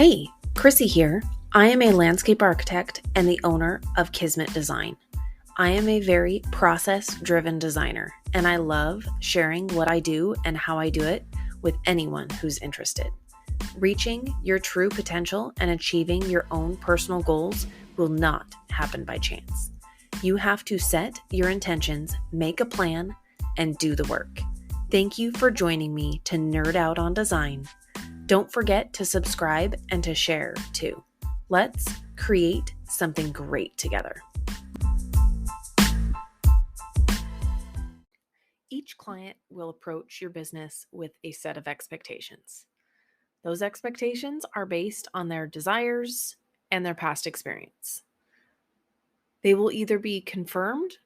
Hey, Chrissy here. I am a landscape architect and the owner of Kismet Design. I am a very process-driven designer, and I love sharing what I do and how I do it with anyone who's interested. Reaching your true potential and achieving your own personal goals will not happen by chance. You have to set your intentions, make a plan, and do the work. Thank you for joining me to nerd out on design. Don't forget to subscribe and to share too. Let's create something great together. Each client will approach your business with a set of expectations. Those expectations are based on their desires and their past experience. They will either be confirmed,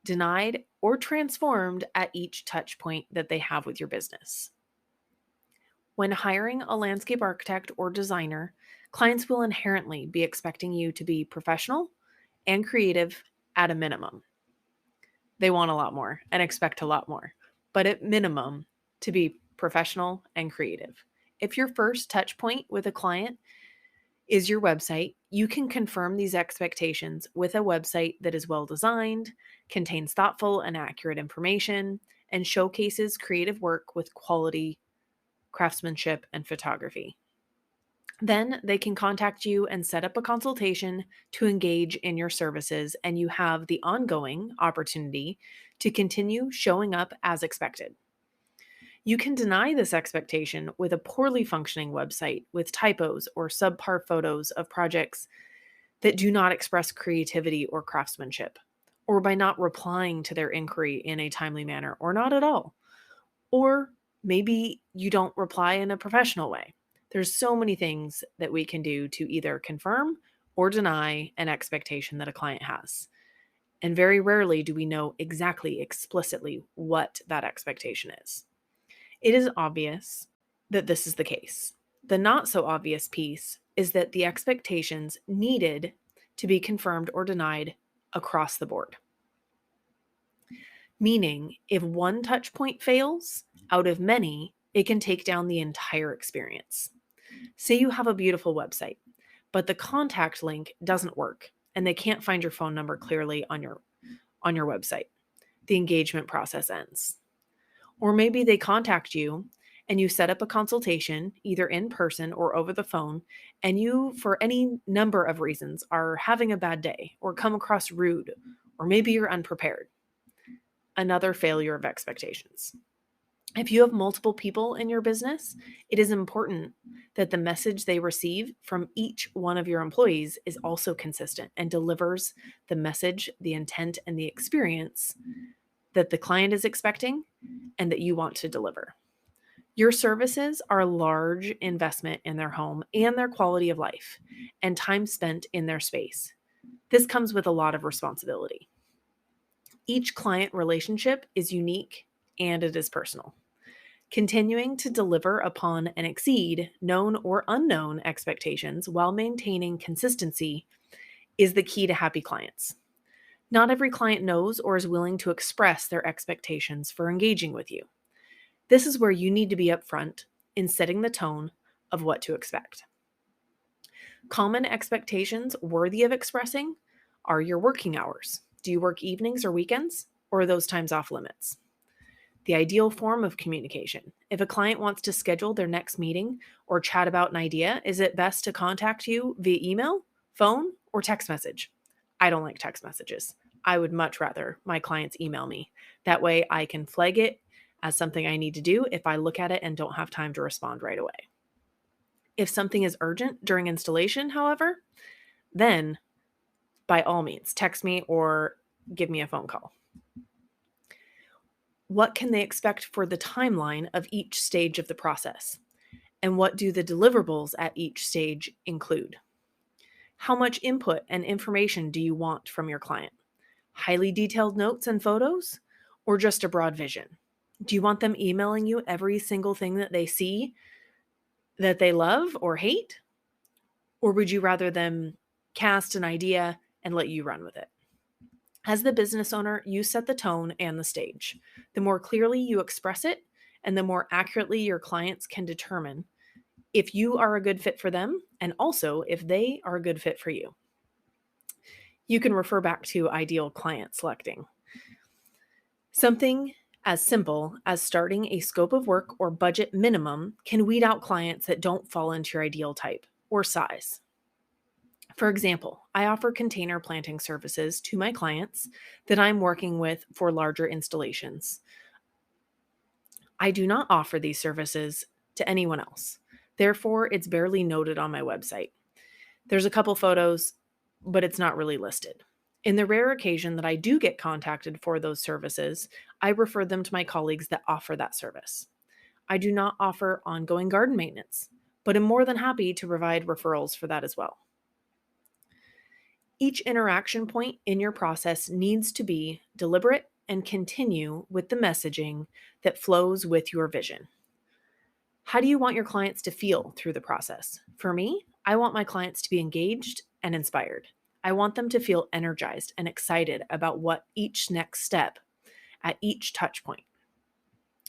denied, or transformed at each touch point that they have with your business. When hiring a landscape architect or designer, clients will inherently be expecting you to be professional and creative at a minimum. They want a lot more and expect a lot more, but at minimum, to be professional and creative. If your first touch point with a client is your website, you can confirm these expectations with a website that is well designed, contains thoughtful and accurate information, and showcases creative work with quality craftsmanship and photography. Then they can contact you and set up a consultation to engage in your services, and you have the ongoing opportunity to continue showing up as expected. You can deny this expectation with a poorly functioning website with typos or subpar photos of projects that do not express creativity or craftsmanship, or by not replying to their inquiry in a timely manner or not at all. Or maybe you don't reply in a professional way. There's so many things that we can do to either confirm or deny an expectation that a client has. And very rarely do we know exactly, explicitly what that expectation is. It is obvious that this is the case. The not so obvious piece is that the expectations needed to be confirmed or denied across the board. Meaning, if one touch point fails out of many, it can take down the entire experience. Say you have a beautiful website, but the contact link doesn't work and they can't find your phone number clearly on your website. The engagement process ends. Or maybe they contact you and you set up a consultation either in person or over the phone, and you, for any number of reasons, are having a bad day or come across rude, or maybe you're unprepared. Another failure of expectations. If you have multiple people in your business, it is important that the message they receive from each one of your employees is also consistent and delivers the message, the intent, and the experience that the client is expecting and that you want to deliver. Your services are a large investment in their home and their quality of life and time spent in their space. This comes with a lot of responsibility. Each client relationship is unique and it is personal. Continuing to deliver upon and exceed known or unknown expectations while maintaining consistency is the key to happy clients. Not every client knows or is willing to express their expectations for engaging with you. This is where you need to be upfront in setting the tone of what to expect. Common expectations worthy of expressing are your working hours. Do you work evenings or weekends, or are those times off limits? The ideal form of communication. If a client wants to schedule their next meeting or chat about an idea, is it best to contact you via email, phone, or text message? I don't like text messages. I would much rather my clients email me. That way I can flag it as something I need to do if I look at it and don't have time to respond right away. If something is urgent during installation, however, then by all means, text me or give me a phone call. What can they expect for the timeline of each stage of the process? And what do the deliverables at each stage include? How much input and information do you want from your client? Highly detailed notes and photos, or just a broad vision? Do you want them emailing you every single thing that they see that they love or hate? Or would you rather them cast an idea and let you run with it? As the business owner, you set the tone and the stage. The more clearly you express it, and the more accurately your clients can determine if you are a good fit for them, and also if they are a good fit for you. You can refer back to ideal client selecting. Something as simple as starting a scope of work or budget minimum can weed out clients that don't fall into your ideal type or size. For example, I offer container planting services to my clients that I'm working with for larger installations. I do not offer these services to anyone else. Therefore, it's barely noted on my website. There's a couple photos, but it's not really listed. In the rare occasion that I do get contacted for those services, I refer them to my colleagues that offer that service. I do not offer ongoing garden maintenance, but am more than happy to provide referrals for that as well. Each interaction point in your process needs to be deliberate and continue with the messaging that flows with your vision. How do you want your clients to feel through the process? For me, I want my clients to be engaged and inspired. I want them to feel energized and excited about what each next step at each touch point.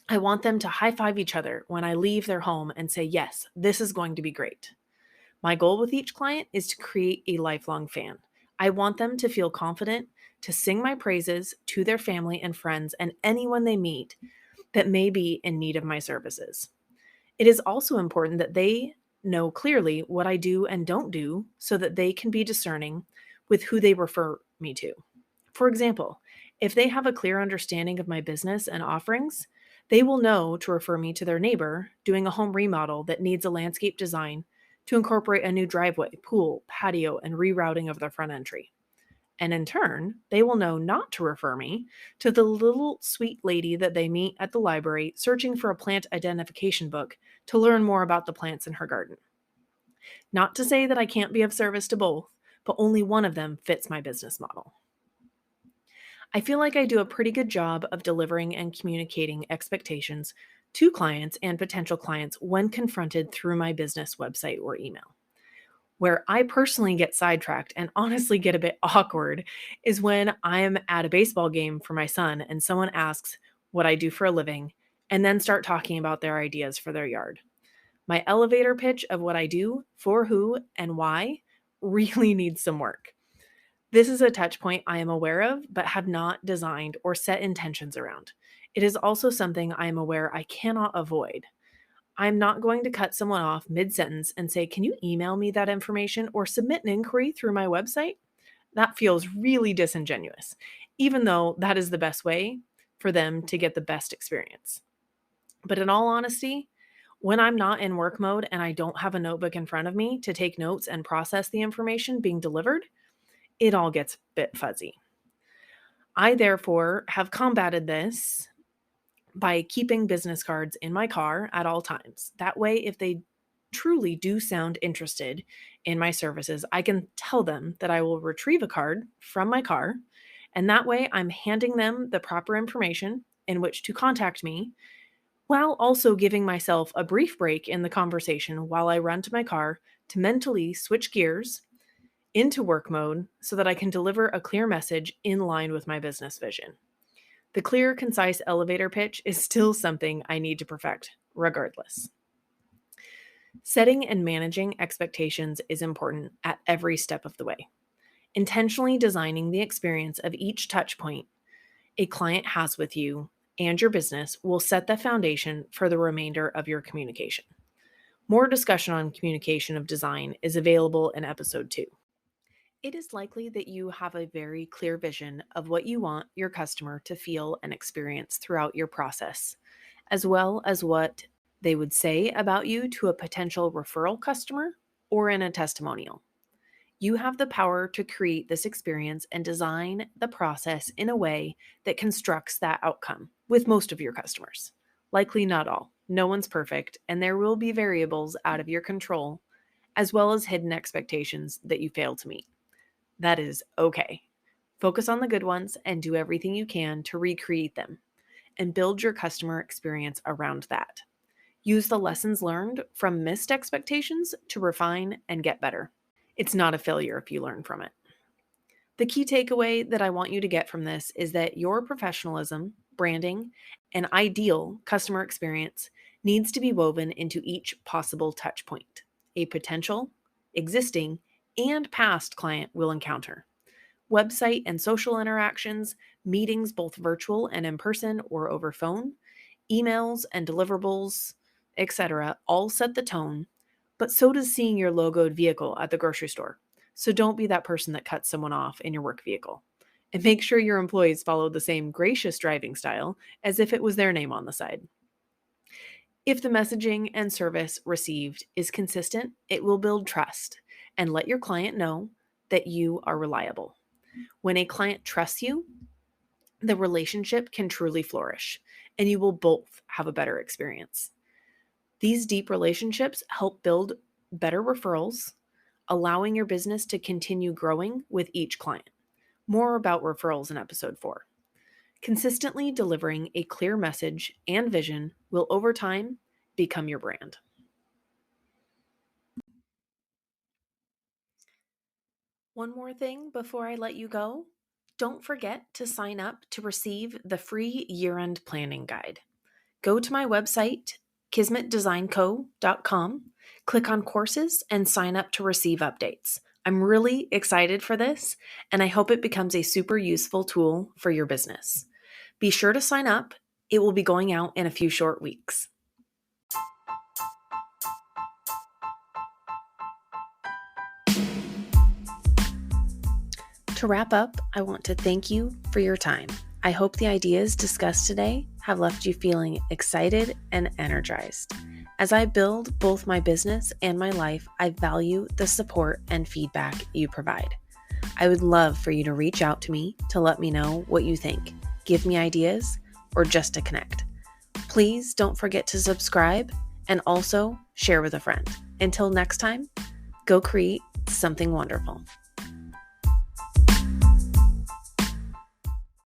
I want them to high five each other when I leave their home and say, yes, this is going to be great. My goal with each client is to create a lifelong fan. I want them to feel confident to sing my praises to their family and friends and anyone they meet that may be in need of my services. It is also important that they know clearly what I do and don't do so that they can be discerning with who they refer me to. For example, if they have a clear understanding of my business and offerings, they will know to refer me to their neighbor doing a home remodel that needs a landscape design to incorporate a new driveway, pool, patio, and rerouting of their front entry. And in turn, they will know not to refer me to the little sweet lady that they meet at the library searching for a plant identification book to learn more about the plants in her garden. Not to say that I can't be of service to both, but only one of them fits my business model. I feel like I do a pretty good job of delivering and communicating expectations to clients and potential clients when confronted through my business website or email. Where I personally get sidetracked and honestly get a bit awkward is when I'm at a baseball game for my son and someone asks what I do for a living and then start talking about their ideas for their yard. My elevator pitch of what I do, for who, and why really needs some work. This is a touch point I am aware of, but have not designed or set intentions around. It is also something I am aware I cannot avoid. I'm not going to cut someone off mid sentence and say, can you email me that information or submit an inquiry through my website? That feels really disingenuous, even though that is the best way for them to get the best experience. But in all honesty, when I'm not in work mode and I don't have a notebook in front of me to take notes and process the information being delivered, it all gets a bit fuzzy. I therefore have combated this by keeping business cards in my car at all times. That way, if they truly do sound interested in my services, I can tell them that I will retrieve a card from my car. And that way, I'm handing them the proper information in which to contact me while also giving myself a brief break in the conversation while I run to my car to mentally switch gears into work mode so that I can deliver a clear message in line with my business vision. The clear, concise elevator pitch is still something I need to perfect, regardless. Setting and managing expectations is important at every step of the way. Intentionally designing the experience of each touch point a client has with you and your business will set the foundation for the remainder of your communication. More discussion on communication of design is available in episode 2. It is likely that you have a very clear vision of what you want your customer to feel and experience throughout your process, as well as what they would say about you to a potential referral customer or in a testimonial. You have the power to create this experience and design the process in a way that constructs that outcome with most of your customers. Likely not all. No one's perfect, and there will be variables out of your control, as well as hidden expectations that you fail to meet. That is okay. Focus on the good ones and do everything you can to recreate them and build your customer experience around that. Use the lessons learned from missed expectations to refine and get better. It's not a failure if you learn from it. The key takeaway that I want you to get from this is that your professionalism, branding, and ideal customer experience needs to be woven into each possible touch point a potential, existing, and past client will encounter. Website and social interactions, meetings both virtual and in person or over phone, emails and deliverables, etc., all set the tone, but so does seeing your logoed vehicle at the grocery store. So don't be that person that cuts someone off in your work vehicle. And make sure your employees follow the same gracious driving style as if it was their name on the side. If the messaging and service received is consistent, it will build trust and let your client know that you are reliable. When a client trusts you, the relationship can truly flourish, and you will both have a better experience. These deep relationships help build better referrals, allowing your business to continue growing with each client. More about referrals in episode 4. Consistently delivering a clear message and vision will over time become your brand. One more thing before I let you go. Don't forget to sign up to receive the free year-end planning guide. Go to my website, kismetdesignco.com, click on courses, and sign up to receive updates. I'm really excited for this, and I hope it becomes a super useful tool for your business. Be sure to sign up. It will be going out in a few short weeks. To wrap up, I want to thank you for your time. I hope the ideas discussed today have left you feeling excited and energized. As I build both my business and my life, I value the support and feedback you provide. I would love for you to reach out to me to let me know what you think, give me ideas, or just to connect. Please don't forget to subscribe and also share with a friend. Until next time, go create something wonderful.